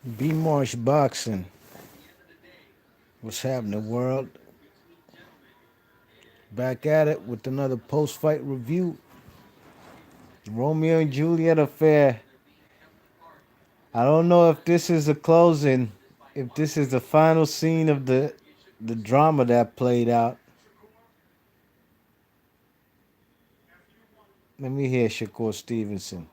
B Marsh Boxing. What's happening, world? Back at it with another post fight review. Romeo and Juliet affair. I don't know if this is the closing, if this is the final scene of the drama that played out. Let me hear Shakur Stevenson.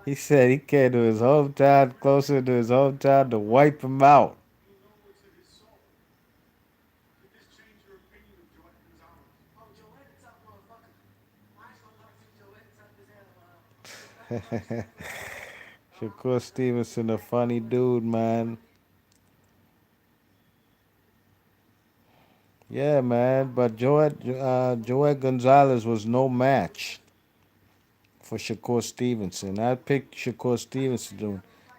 He said he came to his hometown, closer to his hometown, to wipe him out. Shakur Stevenson, a funny dude, man. Yeah, man. But Joet Gonzalez was no match for Shakur Stevenson. I picked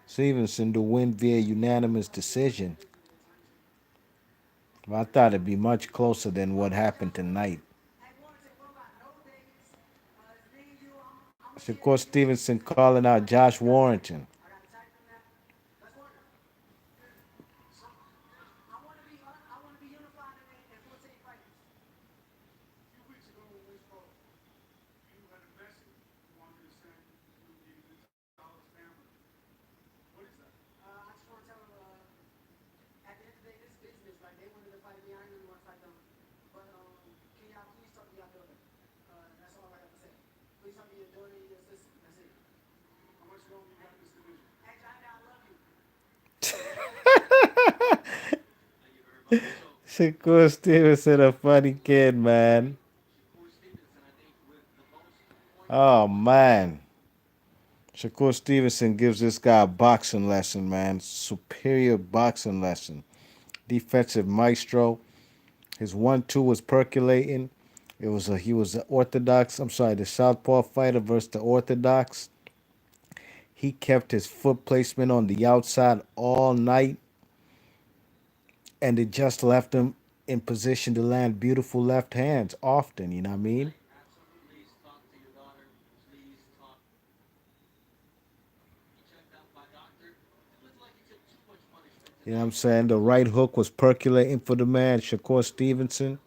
Stevenson to win via unanimous decision. But I thought it'd be much closer than what happened tonight. Shakur Stevenson calling out Josh Warrington. Shakur Stevenson, a funny kid, man. Oh man. Shakur Stevenson gives this guy a boxing lesson, man. Superior boxing lesson. Defensive maestro. His 1-2 was percolating. He was the orthodox. I'm sorry, the southpaw fighter versus the orthodox. He kept his foot placement on the outside all night, and it just left him in position to land beautiful left hands often. You know what I mean? You know what I'm saying? The right hook was percolating for the man, Shakur Stevenson.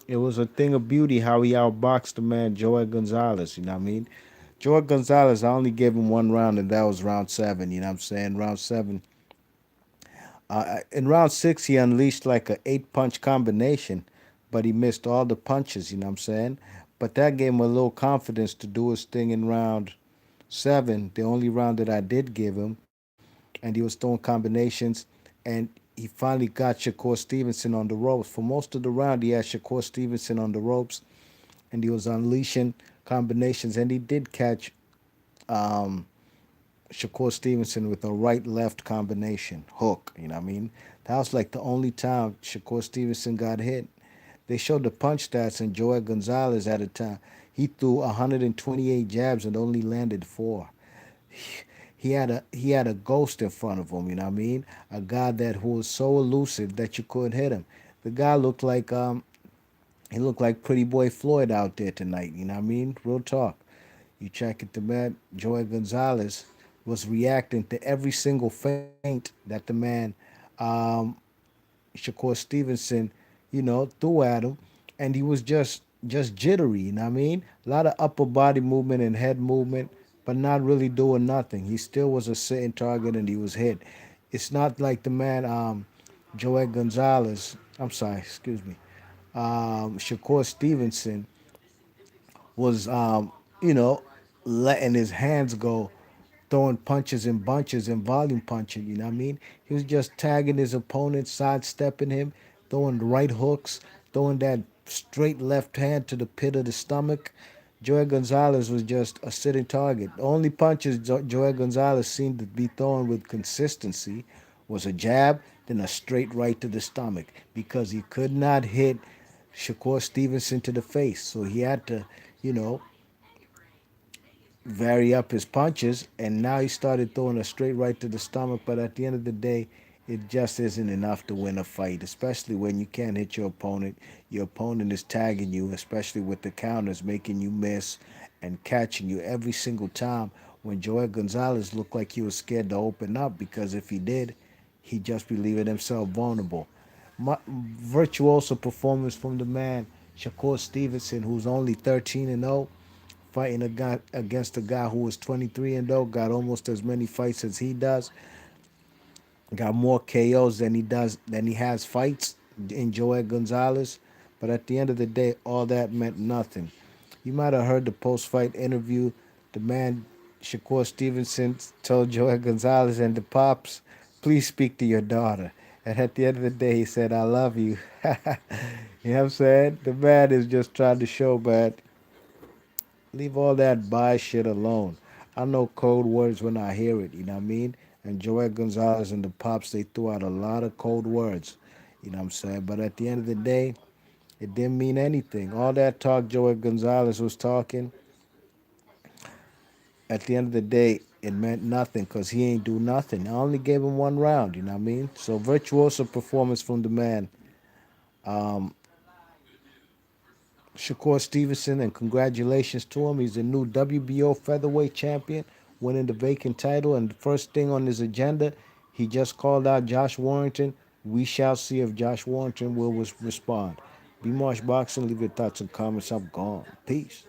It was a thing of beauty how he outboxed the man, Joet Gonzalez. You know what I mean? Joet Gonzalez, I only gave him one round, and that was round seven. You know what I'm saying? Round seven. In round six, he unleashed like a 8 punch combination, but he missed all the punches. You know what I'm saying? But that gave him a little confidence to do his thing in round seven, the only round that I did give him, and he was throwing combinations, and he finally got Shakur Stevenson on the ropes. For most of the round, he had Shakur Stevenson on the ropes, and he was unleashing combinations, and he did catch um, Shakur Stevenson with a right left combination hook. You know what I mean? That was like the only time Shakur Stevenson got hit. They showed the punch stats, and Joel Gonzalez at a time. He threw 128 jabs and only landed four. He had a ghost in front of him. You know what I mean? A guy that who was so elusive that you couldn't hit him. The guy looked like he looked like Pretty Boy Floyd out there tonight. You know what I mean? Real talk. You check it, the man Joey Gonzalez was reacting to every single feint that the man um, Shakur Stevenson, threw at him, and he was just jittery. You know what I mean? A lot of upper body movement and head movement, but not really doing nothing. He still was a sitting target, and he was hit. It's not like the man Joey Gonzalez. I'm sorry, excuse me. Shakur Stevenson was, you know, letting his hands go, throwing punches and bunches and volume punching. You know what I mean? He was just tagging his opponent, sidestepping him, throwing right hooks, throwing that straight left hand to the pit of the stomach. Joey Gonzalez was just a sitting target. The only punches Joey Gonzalez seemed to be throwing with consistency was a jab, then a straight right to the stomach because he could not hit Shakur Stevenson to the face. So he had to, you know, vary up his punches, and now he started throwing a straight right to the stomach. But at the end of the day, it just isn't enough to win a fight, especially when you can't hit your opponent. Your opponent is tagging you, especially with the counters, making you miss and catching you every single time. When Joet Gonzalez looked like he was scared to open up because if he did, he'd just be leaving himself vulnerable. Virtuoso performance from the man Shakur Stevenson, who's only 13-0, fighting a guy against a guy who was 23-0, got almost as many fights as he does, got more KOs than he has fights in Joet Gonzalez. But at the end of the day, all that meant nothing. You might have heard the post-fight interview. The man Shakur Stevenson told Joet Gonzalez and the pops, "Please speak to your daughter." And at the end of the day, he said, "I love you." You know what I'm saying? The man is just trying to show, man, leave all that buy shit alone. I know code words when I hear it, you know what I mean? And Joel Gonzalez and the Pops, they threw out a lot of code words, you know what I'm saying? But at the end of the day, it didn't mean anything. All that talk Joel Gonzalez was talking, at the end of the day, it meant nothing because he ain't do nothing. I only gave him one round, you know what I mean? So virtuoso performance from the man. Shakur Stevenson, and congratulations to him. He's the new WBO featherweight champion, winning the vacant title. And the first thing on his agenda, he just called out Josh Warrington. We shall see if Josh Warrington will respond. Be Marsh Boxing. Leave your thoughts and comments. I'm gone. Peace.